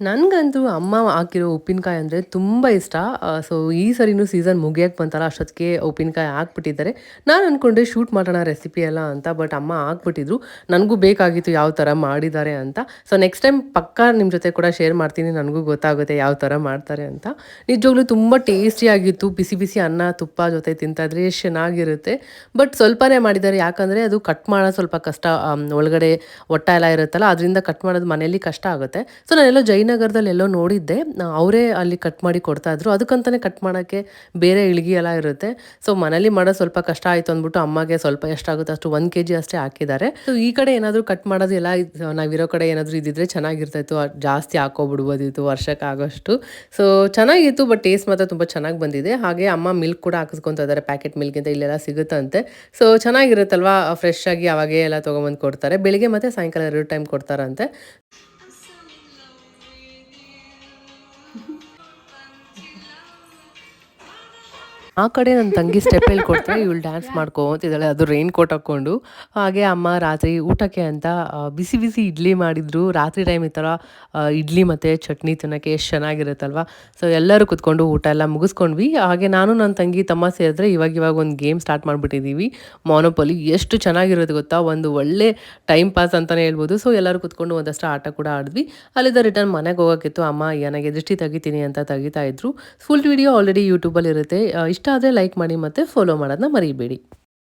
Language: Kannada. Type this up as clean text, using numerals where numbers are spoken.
ನನ್ಗಂತೂ ಅಮ್ಮ ಹಾಕಿರೋ ಉಪ್ಪಿನಕಾಯಿ ಅಂದರೆ ತುಂಬ ಇಷ್ಟ. ಸೊ ಈ ಸರಿನೂ ಸೀಸನ್ ಮುಗಿಯಕ್ಕೆ ಬಂತಲ್ಲ, ಅಷ್ಟೊತ್ತಿಗೆ ಉಪ್ಪಿನಕಾಯಿ ಹಾಕ್ಬಿಟ್ಟಿದ್ದಾರೆ. ನಾನು ಅನ್ಕೊಂಡೆ ಶೂಟ್ ಮಾಡೋಣ ರೆಸಿಪಿ ಎಲ್ಲ ಅಂತ. ಬಟ್ ಅಮ್ಮ ಹಾಕ್ಬಿಟ್ಟಿದ್ರು. ನನಗೂ ಬೇಕಾಗಿತ್ತು ಯಾವ ಥರ ಮಾಡಿದ್ದಾರೆ ಅಂತ. ಸೊ ನೆಕ್ಸ್ಟ್ ಟೈಮ್ ಪಕ್ಕಾ ನಿಮ್ಮ ಜೊತೆ ಕೂಡ ಶೇರ್ ಮಾಡ್ತೀನಿ. ನನಗೂ ಗೊತ್ತಾಗುತ್ತೆ ಯಾವ ಥರ ಮಾಡ್ತಾರೆ ಅಂತ. ನಿಜವಾಗ್ಲೂ ತುಂಬ ಟೇಸ್ಟಿಯಾಗಿತ್ತು. ಬಿಸಿ ಬಿಸಿ ಅನ್ನ ತುಪ್ಪ ಜೊತೆ ತಿಂತಾ ಇದ್ರೆ ಎಷ್ಟು ಚೆನ್ನಾಗಿರುತ್ತೆ. ಬಟ್ ಸ್ವಲ್ಪನೇ ಮಾಡಿದ್ದಾರೆ, ಯಾಕಂದರೆ ಅದು ಕಟ್ ಮಾಡೋದು ಸ್ವಲ್ಪ ಕಷ್ಟ. ಒಳಗಡೆ ಒಟ್ಟ ಎಲ್ಲ ಇರುತ್ತಲ್ಲ, ಅದರಿಂದ ಕಟ್ ಮಾಡೋದು ಮನೆಯಲ್ಲಿ ಕಷ್ಟ ಆಗುತ್ತೆ. ಸೊ ನಾನೆಲ್ಲೋ ಜಯನಗರದಲ್ಲಿ ಎಲ್ಲೋ ನೋಡಿದ್ದೆ, ಅವರೇ ಅಲ್ಲಿ ಕಟ್ ಮಾಡಿ ಕೊಡ್ತಾ ಇದ್ರು. ಅದಕ್ಕಂತಾನೆ ಕಟ್ ಮಾಡೋಕ್ಕೆ ಬೇರೆ ಇಳ್ಗಿ ಎಲ್ಲ ಇರುತ್ತೆ. ಸೊ ಮನೇಲಿ ಮಾಡೋದು ಸ್ವಲ್ಪ ಕಷ್ಟ ಆಯಿತು ಅಂದ್ಬಿಟ್ಟು ಅಮ್ಮಗೆ ಸ್ವಲ್ಪ ಎಷ್ಟಾಗುತ್ತೆ ಅಷ್ಟು 1 kg ಅಷ್ಟೇ ಹಾಕಿದ್ದಾರೆ. ಸೊ ಈ ಕಡೆ ಏನಾದರೂ ಕಟ್ ಮಾಡೋದು ಎಲ್ಲ ನಾವಿರೋ ಕಡೆ ಏನಾದರೂ ಇದ್ದಿದ್ರೆ ಚೆನ್ನಾಗಿರ್ತಾಯಿತ್ತು. ಜಾಸ್ತಿ ಹಾಕೋಬಿಡ್ಬೋದಿತ್ತು ವರ್ಷಕ್ಕಾಗೋಷ್ಟು. ಸೊ ಚೆನ್ನಾಗಿತ್ತು, ಬಟ್ ಟೇಸ್ಟ್ ಮಾತ್ರ ತುಂಬ ಚೆನ್ನಾಗಿ ಬಂದಿದೆ. ಹಾಗೆ ಅಮ್ಮ ಮಿಲ್ಕ್ ಕೂಡ ಹಾಕಿಸ್ಕೊತಾ ಇದ್ದಾರೆ. ಪ್ಯಾಕೆಟ್ ಮಿಲ್ಕಿಂತ ಇಲ್ಲೆಲ್ಲ ಸಿಗುತ್ತಂತೆ. ಸೊ ಚೆನ್ನಾಗಿರುತ್ತಲ್ವಾ, ಫ್ರೆಶ್ ಆಗಿ ಅವಾಗೇ ಎಲ್ಲ ತೊಗೊಂಬಂದು ಕೊಡ್ತಾರೆ. ಬೆಳಿಗ್ಗೆ ಮತ್ತು ಸಾಯಂಕಾಲ 2 ಟೈಮ್ ಕೊಡ್ತಾರಂತೆ. ಆ ಕಡೆ ನನ್ನ ತಂಗಿ ಸ್ಟೆಪ್ ಹೇಳ್ಕೊಡ್ತಾಳೆ, ಇವಳು ಡ್ಯಾನ್ಸ್ ಮಾಡ್ಕೊಂತಿದ್ದಾಳೆ, ಅದು ರೈನ್ ಕೋಟ್ ಹಾಕ್ಕೊಂಡು. ಹಾಗೆ ಅಮ್ಮ ರಾತ್ರಿ ಊಟಕ್ಕೆ ಅಂತ ಬಿಸಿ ಬಿಸಿ ಇಡ್ಲಿ ಮಾಡಿದ್ರು. ರಾತ್ರಿ ಟೈಮ್ ಈ ಥರ ಇಡ್ಲಿ ಮತ್ತು ಚಟ್ನಿ ತಿನ್ನೋಕ್ಕೆ ಎಷ್ಟು ಚೆನ್ನಾಗಿರುತ್ತಲ್ವ. ಸೊ ಎಲ್ಲರೂ ಕುತ್ಕೊಂಡು ಊಟ ಎಲ್ಲ ಮುಗಿಸ್ಕೊಂಡ್ವಿ. ಹಾಗೆ ನಾನು ನನ್ನ ತಂಗಿ ತಮ್ಮ ಸೇರಿದ್ರೆ ಇವಾಗ ಒಂದು ಗೇಮ್ ಸ್ಟಾರ್ಟ್ ಮಾಡಿಬಿಟ್ಟಿದ್ದೀವಿ, ಮೊನೊಪೊಲಿ. ಎಷ್ಟು ಚೆನ್ನಾಗಿರುತ್ತೆ ಗೊತ್ತಾ, ಒಂದು ಒಳ್ಳೆ ಟೈಮ್ ಪಾಸ್ ಅಂತಲೇ ಹೇಳ್ಬೋದು. ಸೊ ಎಲ್ಲರೂ ಕುತ್ಕೊಂಡು ಒಂದಷ್ಟು ಆಟ ಕೂಡ ಆಡಿದ್ವಿ. ಅಲ್ಲಿಂದ ರಿಟರ್ನ್ ಮನೆಗೆ ಹೋಗೋಕ್ಕಿತ್ತು. ಅಮ್ಮ ನನಗೆ ದೃಷ್ಟಿ ತೆಗಿತೀನಿ ಅಂತ ತೆಗಿತಾ ಇದ್ರು. ಫುಲ್ ವಿಡಿಯೋ ಆಲ್ರೆಡಿ ಯೂಟ್ಯೂಬಲ್ಲಿ ಇರುತ್ತೆ. ಇಷ್ಟ ಆದರೆ ಲೈಕ್ ಮಾಡಿ ಮತ್ತು ಫಾಲೋ ಮಾಡೋದನ್ನ ಮರಿಬೇಡಿ.